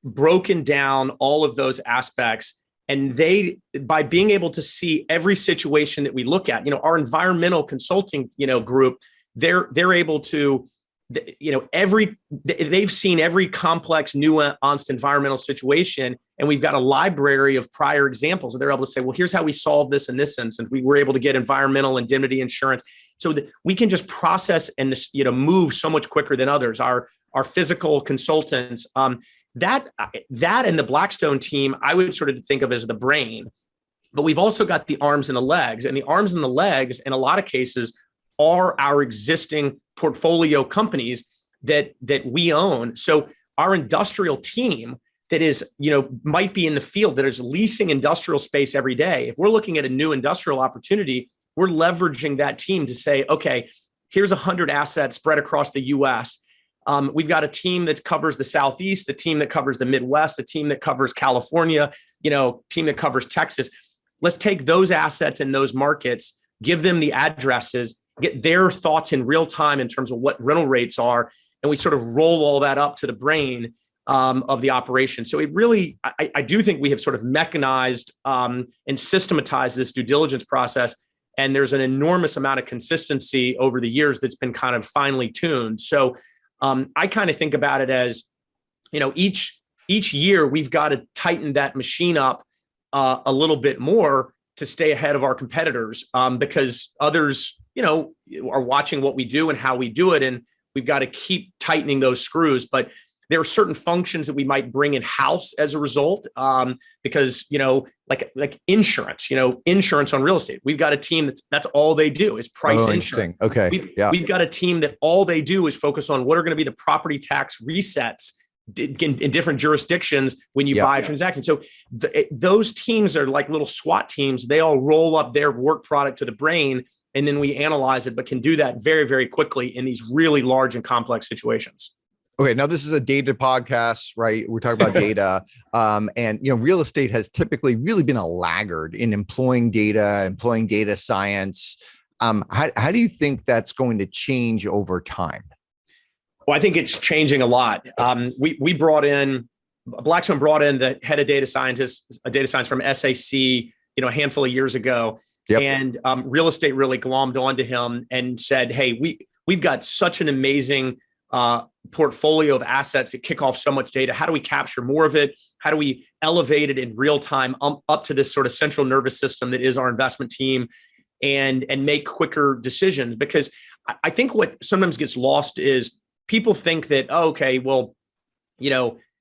broken down all of those aspects. And by being able to see every situation that we look at, our environmental consulting, group, they're able to, they've seen every complex, nuanced environmental situation. And we've got a library of prior examples. And they're able to say, well, here's how we solved this in this instance. We were able to get environmental indemnity insurance. So that we can just process and move so much quicker than others. Our physical consultants, that and the Blackstone team, I would sort of think of as the brain. But we've also got the arms and the legs, and the arms and the legs, in a lot of cases, are our existing portfolio companies that we own. So our industrial team that is, might be in the field that is leasing industrial space every day. If we're looking at a new industrial opportunity, we're leveraging that team to say, okay, here's 100 assets spread across the US. We've got a team that covers the Southeast, a team that covers the Midwest, a team that covers California, team that covers Texas. Let's take those assets in those markets, give them the addresses, get their thoughts in real time in terms of what rental rates are. And we sort of roll all that up to the brain of the operation. So it really, I do think we have sort of mechanized and systematized this due diligence process. And there's an enormous amount of consistency over the years that's been kind of finely tuned. So I kind of think about it as, each year we've got to tighten that machine up a little bit more to stay ahead of our competitors because others, are watching what we do and how we do it. And we've got to keep tightening those screws. But there are certain functions that we might bring in house as a result because, like insurance, insurance on real estate. We've got a team that's all they do is price insurance. Okay. We've got a team that all they do is focus on what are going to be the property tax resets in different jurisdictions when you buy a transaction. So those teams are like little SWAT teams. They all roll up their work product to the brain and then we analyze it, but can do that very, very quickly in these really large and complex situations. Okay, now this is a data podcast, right? We're talking about data. And real estate has typically really been a laggard in employing data science. How do you think that's going to change over time? Well, I think it's changing a lot. Blackstone brought in the head of data science from SAC, a handful of years ago. Yep. And real estate really glommed onto him and said, hey, we've got such an amazing portfolio of assets that kick off so much data. How do we capture more of it? How do we elevate it in real time up to this sort of central nervous system that is our investment team and make quicker decisions? Because I think what sometimes gets lost is people think that,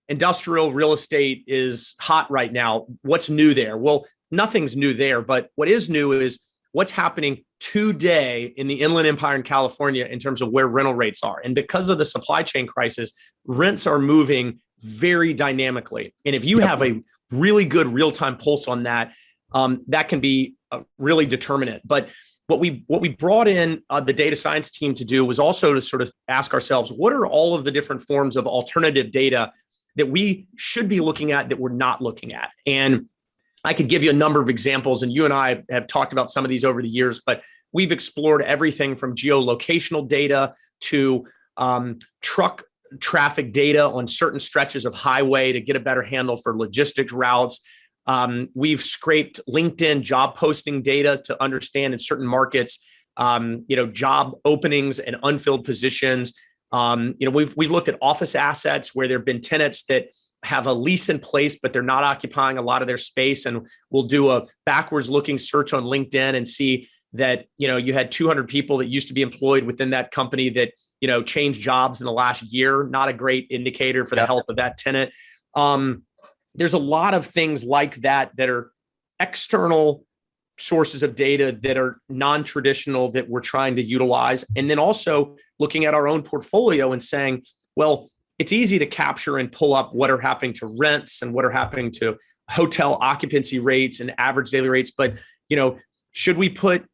industrial real estate is hot right now. What's new there? Well, nothing's new there, but what is new is what's happening today in the Inland Empire in California in terms of where rental rates are. And because of the supply chain crisis, rents are moving very dynamically. And if you have a really good real-time pulse on that, that can be really determinant. But what we brought in the data science team to do was also to sort of ask ourselves, what are all of the different forms of alternative data that we should be looking at that we're not looking at? And I could give you a number of examples, and you and I have talked about some of these over the years, but we've explored everything from geolocational data to truck traffic data on certain stretches of highway to get a better handle for logistics routes. We've scraped LinkedIn job posting data to understand in certain markets, job openings and unfilled positions. We've looked at office assets where there have been tenants that have a lease in place, but they're not occupying a lot of their space. And we'll do a backwards looking search on LinkedIn and see that, you had 200 people that used to be employed within that company that, changed jobs in the last year. Not a great indicator for the health of that tenant. There's a lot of things like that are external sources of data that are non-traditional that we're trying to utilize. And then also looking at our own portfolio and saying, well, it's easy to capture and pull up what are happening to rents and what are happening to hotel occupancy rates and average daily rates. But, should we put,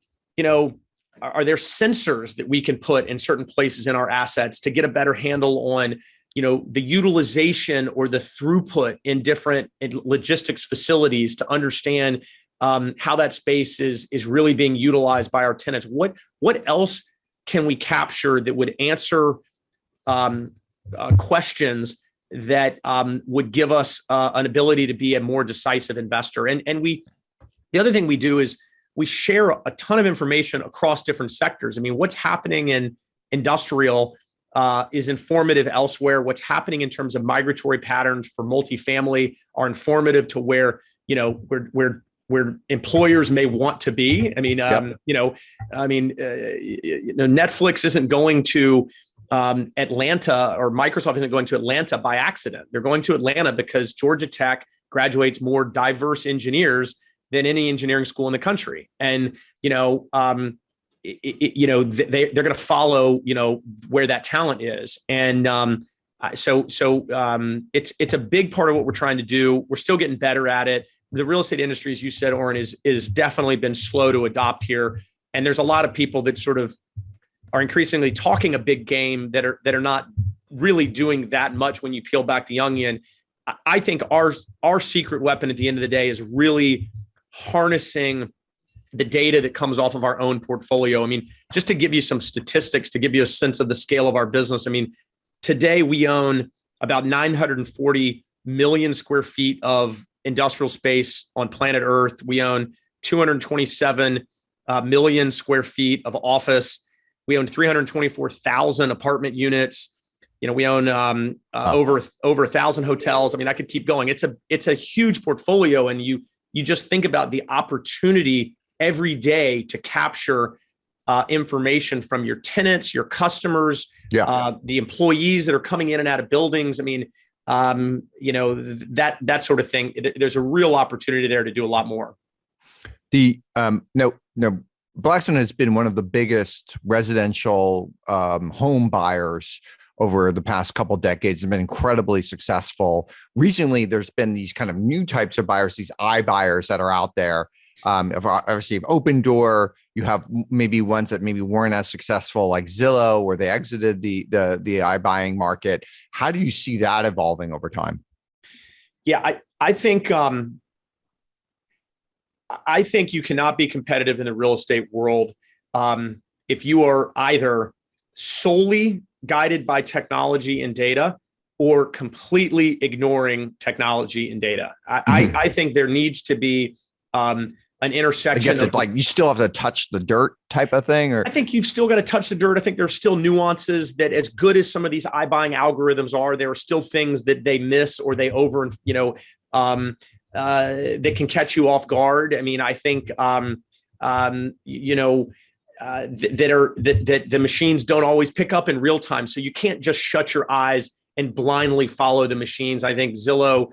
are there sensors that we can put in certain places in our assets to get a better handle on, the utilization or the throughput in different logistics facilities to understand how that space is really being utilized by our tenants? What else can we capture that would answer questions that would give us an ability to be a more decisive investor? And the other thing we do is we share a ton of information across different sectors. I mean, what's happening in industrial is informative elsewhere. What's happening in terms of migratory patterns for multifamily are informative to where, where employers may want to be. I mean, Netflix isn't going to Atlanta, or Microsoft isn't going to Atlanta by accident. They're going to Atlanta because Georgia Tech graduates more diverse engineers than any engineering school in the country. And, they're going to follow, where that talent is. And so it's a big part of what we're trying to do. We're still getting better at it. The real estate industry, as you said, Oren, is definitely been slow to adopt here. and there's a lot of people that sort of are increasingly talking a big game that are not really doing that much when you peel back the onion. I think our secret weapon at the end of the day is really harnessing the data that comes off of our own portfolio. I mean, just to give you some statistics, to give you a sense of the scale of our business. I mean, today we own about 940 million square feet of industrial space on planet Earth. We own 227 million square feet of office. We own 324,000 apartment units. We own over 1,000 hotels. I mean, I could keep going. It's a huge portfolio, and you just think about the opportunity every day to capture information from your tenants, your customers, the employees that are coming in and out of buildings. I mean, that sort of thing. There's a real opportunity there to do a lot more. Blackstone has been one of the biggest residential home buyers over the past couple of decades, and been incredibly successful. Recently, there's been these kind of new types of buyers, these iBuyers that are out there. Obviously, you have Open Door. You have maybe ones that maybe weren't as successful, like Zillow, where they exited the iBuying market. How do you see that evolving over time? Yeah, I think you cannot be competitive in the real estate world if you are either solely guided by technology and data or completely ignoring technology and data. I think there needs to be an intersection. You still have to touch the dirt type of thing, or I think you've still got to touch the dirt. I think there's still nuances that, as good as some of these iBuying algorithms are, there are still things that they miss or they that can catch you off guard. I mean, I think that the machines don't always pick up in real time, so you can't just shut your eyes and blindly follow the machines. I think Zillow,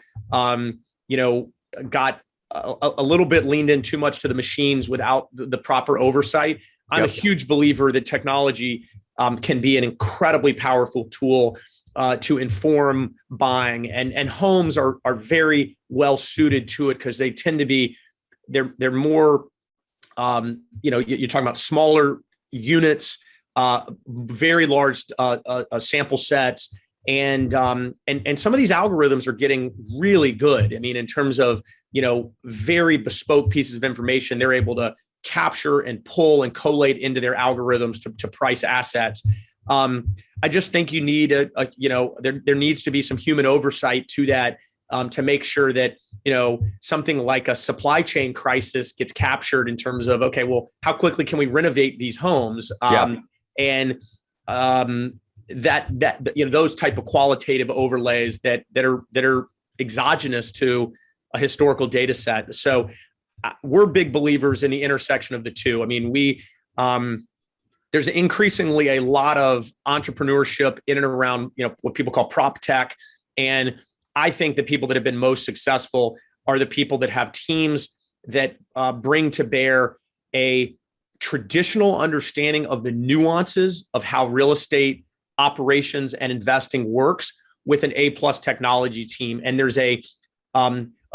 got a little bit leaned in too much to the machines without the proper oversight. I'm a huge believer that technology can be an incredibly powerful tool to inform buying, and homes are very well suited to it because they tend to be they're more you're talking about smaller units, very large sample sets, and some of these algorithms are getting really good. I mean, in terms of very bespoke pieces of information, they're able to capture and pull and collate into their algorithms to price assets. I just think you need there needs to be some human oversight to that to make sure that something like a supply chain crisis gets captured in terms of, okay, well, how quickly can we renovate these homes? And those type of qualitative overlays that are exogenous to a historical data set. So we're big believers in the intersection of the two. I mean, there's increasingly a lot of entrepreneurship in and around, what people call prop tech. And I think the people that have been most successful are the people that have teams that bring to bear a traditional understanding of the nuances of how real estate operations and investing works with an A+ technology team. And there's a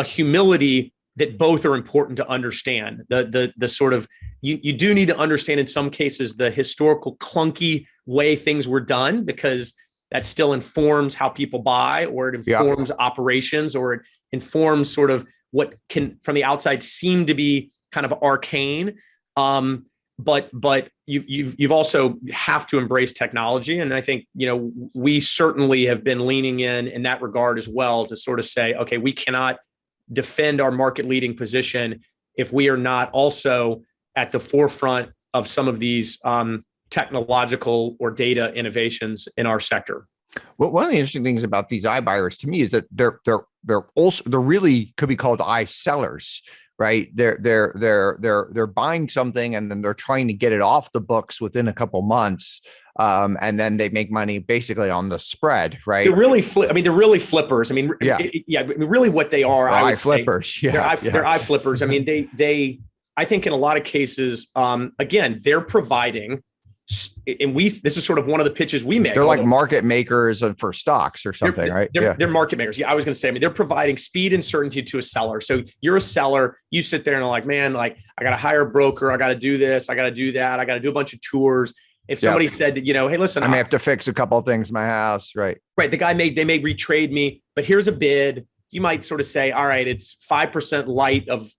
humility that both are important to understand. The sort of, you do need to understand in some cases the historical clunky way things were done, because that still informs how people buy, or it informs operations, or it informs sort of what can from the outside seem to be kind of arcane. But you've also have to embrace technology. And I think, we certainly have been leaning in that regard as well, to sort of say, okay, we cannot defend our market leading position if we are not also at the forefront of some of these technological or data innovations in our sector. Well, one of the interesting things about these iBuyers to me is that they're really could be called sellers, right? They're buying something and then they're trying to get it off the books within a couple months. And then they make money basically on the spread, right? They're really flippers. I mean, really what they are. Eye flippers. They're eye flippers. I mean, I think in a lot of cases, again, they're providing and this is sort of one of the pitches we make. They're like market makers for stocks or something, right? They're market makers. Yeah, I was going to say, I mean, they're providing speed and certainty to a seller. So you're a seller, you sit there and are like, man, like I got to hire a broker. I got to do this. I got to do that. I got to do a bunch of tours. If somebody said, hey, listen, I may have to fix a couple of things in my house. Right. Right. They may retrade me, but here's a bid. You might sort of say, all right, it's 5% light of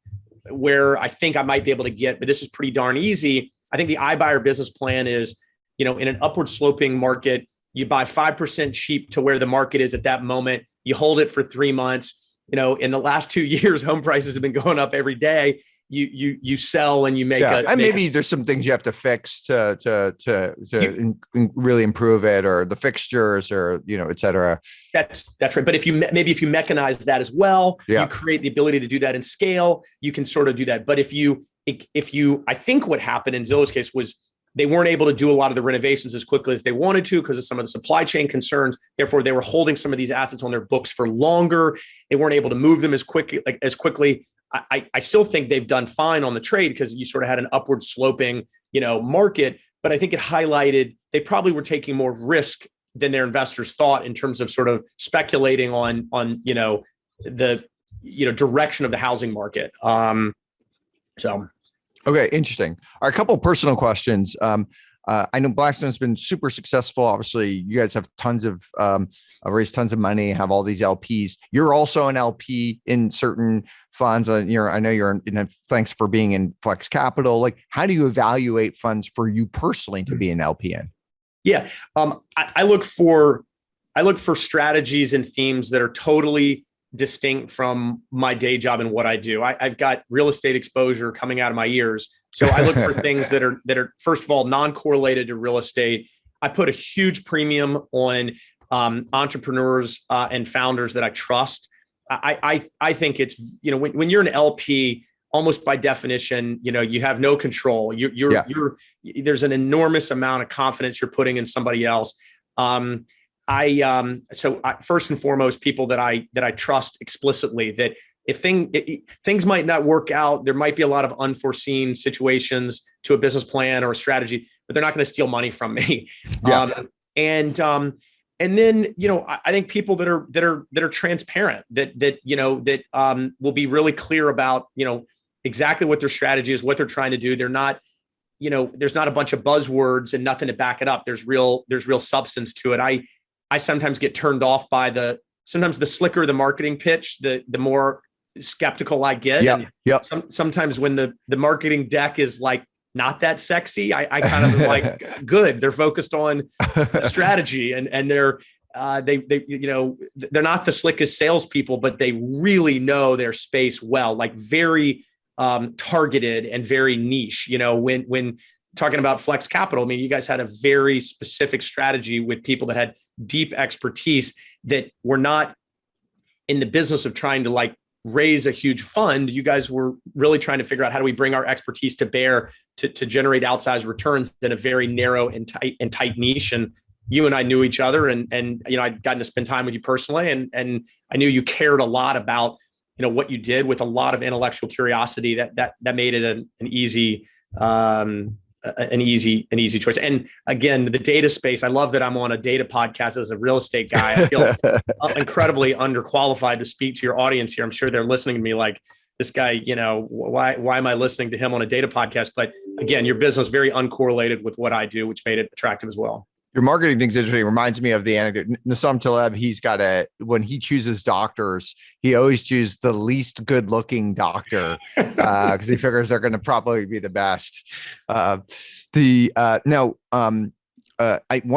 where I think I might be able to get, but this is pretty darn easy. I think the iBuyer business plan is, in an upward sloping market, you buy 5% cheap to where the market is at that moment. You hold it for 3 months. In the last 2 years, home prices have been going up every day. You sell and you make and maybe there's some things you have to fix to really improve it, or the fixtures, or et cetera. That's right. But if you mechanize that as well, you create the ability to do that in scale. You can sort of do that. But if you, I think what happened in Zillow's case was they weren't able to do a lot of the renovations as quickly as they wanted to because of some of the supply chain concerns. Therefore, they were holding some of these assets on their books for longer. They weren't able to move them as quickly. I still think they've done fine on the trade because you sort of had an upward sloping, market. But I think it highlighted they probably were taking more risk than their investors thought in terms of sort of speculating on the direction of the housing market. Okay, interesting. All right, a couple of personal questions. I know Blackstone's been super successful. Obviously, you guys have raised tons of money, have all these LPs. You're also an LP in certain funds. I know you're in. Thanks for being in Flex Capital. Like, how do you evaluate funds for you personally to be an LP in? Yeah, I look for strategies and themes that are totally distinct from my day job and what I do. I've got real estate exposure coming out of my ears. So I look for things that are first of all, non-correlated to real estate. I put a huge premium on entrepreneurs and founders that I trust. I think it's, when you're an LP, almost by definition, you have no control. There's an enormous amount of confidence you're putting in somebody else. So first and foremost, people that I trust explicitly, that if things might not work out, there might be a lot of unforeseen situations to a business plan or a strategy, but they're not going to steal money from me. Yeah. And then, I think people that are transparent, that will be really clear about, exactly what their strategy is, what they're trying to do. They're not, there's not a bunch of buzzwords and nothing to back it up. There's real substance to it. I sometimes get turned off by sometimes the slicker the marketing pitch, the more skeptical I get. Yeah. Sometimes when the marketing deck is like not that sexy, I kind of like, good. They're focused on strategy and they're not the slickest salespeople, but they really know their space well, like very targeted and very niche. When talking about Flex Capital, I mean, you guys had a very specific strategy with people that had deep expertise that were not in the business of trying to like raise a huge fund. You guys were really trying to figure out how do we bring our expertise to bear to generate outsized returns in a very narrow and tight niche. And you and I knew each other, and I'd gotten to spend time with you personally, and I knew you cared a lot about what you did with a lot of intellectual curiosity. That made it an easy choice. And again, the data space, I love that I'm on a data podcast as a real estate guy. I feel incredibly underqualified to speak to your audience here. I'm sure they're listening to me like, this guy, why am I listening to him on a data podcast? But again, your business very uncorrelated with what I do, which made it attractive as well. Your marketing thing's interesting. It reminds me of the anecdote. Nassam Taleb, when he chooses doctors, he always chooses the least good looking doctor because he figures they're going to probably be the best. One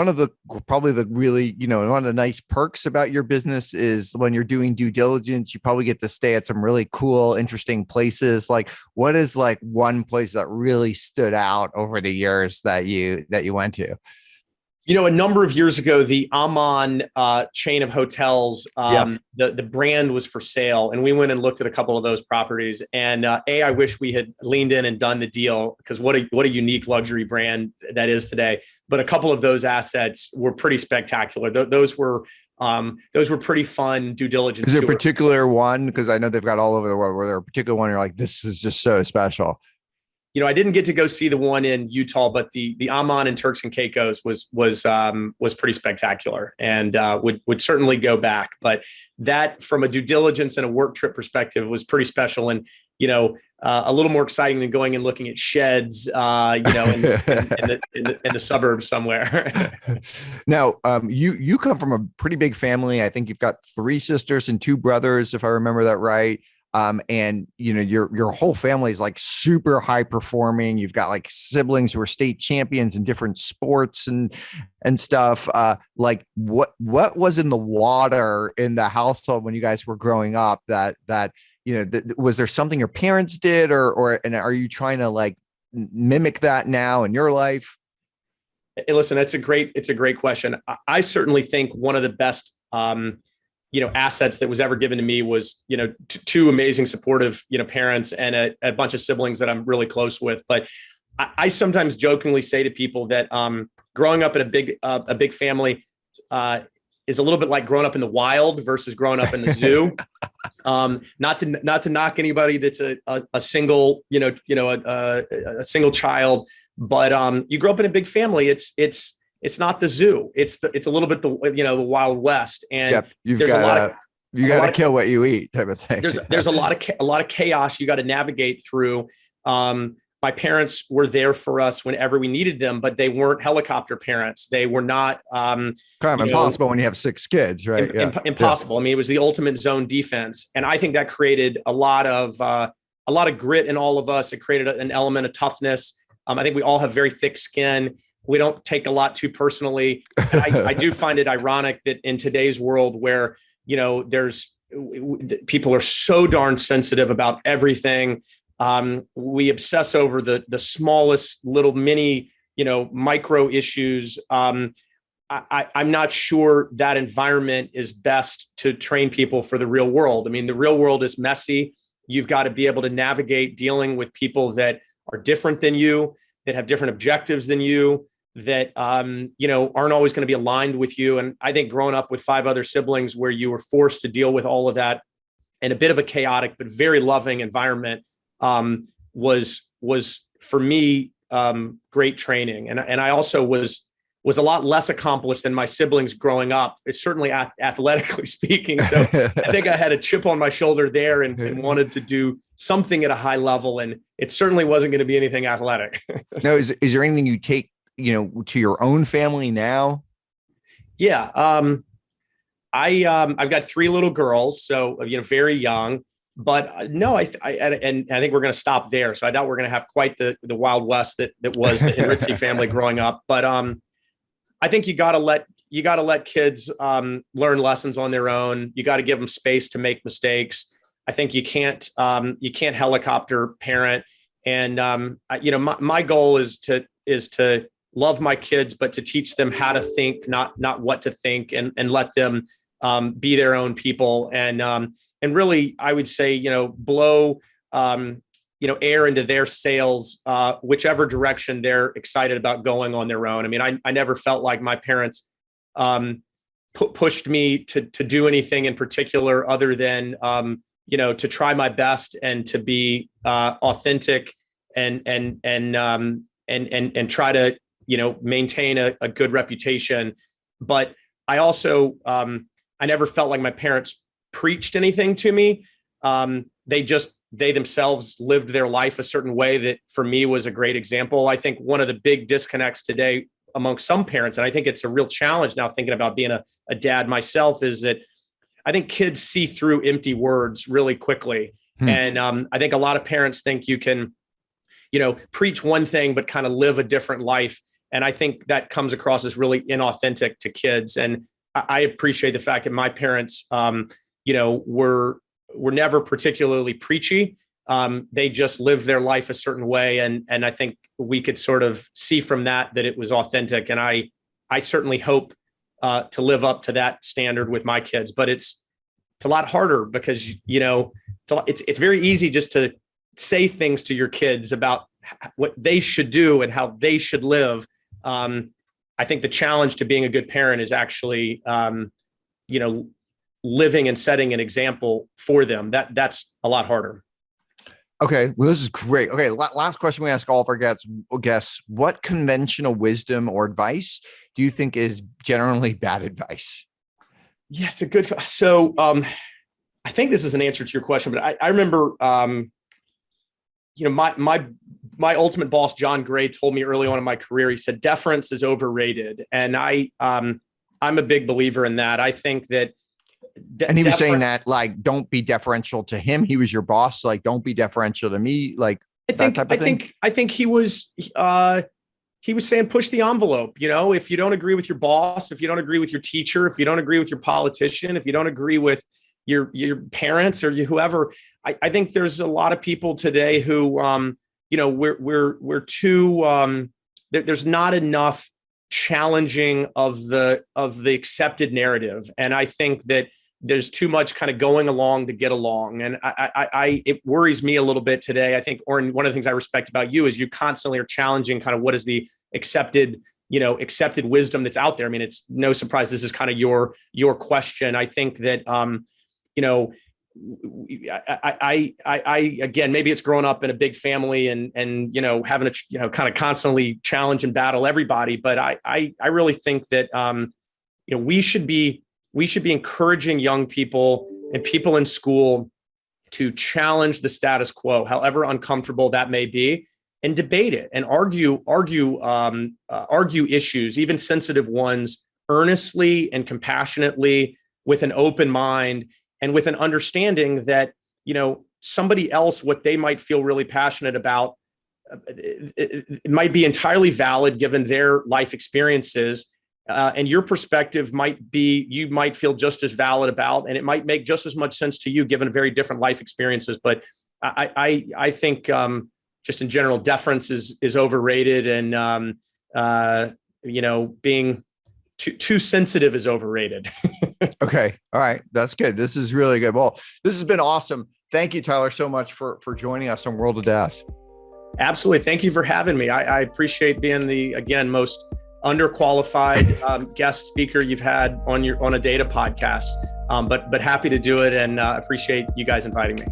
of the nice perks about your business is when you're doing due diligence, you probably get to stay at some really cool, interesting places. Like, what is like one place that really stood out over the years that you went to? A number of years ago, the Amman chain of hotels, the brand was for sale, and we went and looked at a couple of those properties. And I wish we had leaned in and done the deal, because what a unique luxury brand that is today. But a couple of those assets were pretty spectacular. Those were pretty fun due diligence. Is there a particular one? Because I know they've got all over the world. Where there a particular one you're like, this is just so special. I didn't get to go see the one in Utah, but the Amman and Turks and Caicos was pretty spectacular, and would certainly go back. But that, from a due diligence and a work trip perspective, was pretty special, and a little more exciting than going and looking at sheds, in the suburbs somewhere. Now, you come from a pretty big family. I think you've got 3 sisters and 2 brothers, if I remember that right. And your whole family is like super high performing. You've got like siblings who are state champions in different sports and stuff. Like what was in the water in the household when you guys were growing up that was there something your parents did and are you trying to like mimic that now in your life? Hey, listen, it's a great question. I certainly think one of the best, assets that was ever given to me was, 2 amazing, supportive, parents and a bunch of siblings that I'm really close with. But I sometimes jokingly say to people that growing up in a big family is a little bit like growing up in the wild versus growing up in the zoo. Not to knock anybody that's a single, a single child, but you grow up in a big family. It's not the zoo. It's a little bit the Wild West, and you got to kill what you eat type of thing. There's a lot of chaos you got to navigate through. My parents were there for us whenever we needed them, but they weren't helicopter parents. They were not kind of impossible when you have 6 kids, right? Impossible. I mean, it was the ultimate zone defense, and I think that created a lot of grit in all of us. It created an element of toughness. I think we all have very thick skin. We don't take a lot too personally. And I do find it ironic that in today's world where, people are so darn sensitive about everything. We obsess over the smallest little mini, micro issues. I'm not sure that environment is best to train people for the real world. I mean, the real world is messy. You've got to be able to navigate dealing with people that are different than you, that have different objectives than you, that, aren't always going to be aligned with you. And I think growing up with 5 other siblings where you were forced to deal with all of that in a bit of a chaotic, but very loving environment, was for me, great training. And I also was a lot less accomplished than my siblings growing up. It's certainly athletically speaking. So I think I had a chip on my shoulder there and wanted to do something at a high level. And it certainly wasn't going to be anything athletic. Now, is there anything you take, to your own family now? Yeah. I've got 3 little girls, so, very young, but no, I think we're going to stop there. So I doubt we're going to have quite the Wild West that was the Henritze family growing up. But, I think you got to let kids, learn lessons on their own. You got to give them space to make mistakes. I think you can't helicopter parent. And, my goal is to love my kids, but to teach them how to think, not what to think, and let them be their own people. And really, I would say, blow air into their sails, whichever direction they're excited about going on their own. I mean, I never felt like my parents pushed me to do anything in particular other than to try my best and to be authentic and try to maintain a good reputation. But I also, I never felt like my parents preached anything to me. They themselves lived their life a certain way that for me was a great example. I think one of the big disconnects today among some parents, and I think it's a real challenge now thinking about being a dad myself, is that I think kids see through empty words really quickly. And I think a lot of parents think you can, preach one thing, but kind of live a different life. And I think that comes across as really inauthentic to kids. And I appreciate the fact that my parents, were never particularly preachy. They just lived their life a certain way. And I think we could sort of see from that it was authentic. And I certainly hope to live up to that standard with my kids, but it's a lot harder because, it's very easy just to say things to your kids about what they should do and how they should live. I think the challenge to being a good parent is actually, living and setting an example for them. That's a lot harder. Okay, well, this is great. Okay, last question we ask all of our guests: what conventional wisdom or advice do you think is generally bad advice? Yeah, it's a good. So I think this is an answer to your question, but I remember, my ultimate boss, John Gray, told me early on in my career. He said deference is overrated, and I'm a big believer in that. I think that. And he was saying that, like, don't be deferential to him. He was your boss. Like, don't be deferential to me. Like, that type of thing. I think he was saying push the envelope. If you don't agree with your boss, if you don't agree with your teacher, if you don't agree with your politician, if you don't agree with your parents or whoever, I think there's a lot of people today who, we're too. There's not enough challenging of the accepted narrative, and I think that there's too much kind of going along to get along. And it worries me a little bit today. I think, Oren, one of the things I respect about you is you constantly are challenging kind of what is the accepted wisdom that's out there. I mean, it's no surprise this is kind of your question. I think that, I again, maybe it's growing up in a big family and having to, kind of constantly challenge and battle everybody. But I really think that, we should be encouraging young people and people in school to challenge the status quo, however uncomfortable that may be, and debate it and argue issues, even sensitive ones, earnestly and compassionately, with an open mind and with an understanding that, somebody else, what they might feel really passionate about, it might be entirely valid given their life experiences. And your perspective you might feel just as valid about, and it might make just as much sense to you given very different life experiences. But I think just in general, deference is overrated, and being too sensitive is overrated. Okay, all right, that's good. This is really good. Well, this has been awesome. Thank you, Tyler, so much for joining us on World of DaaS. Absolutely, thank you for having me. I appreciate being the most underqualified guest speaker you've had on a data podcast, but happy to do it, and appreciate you guys inviting me.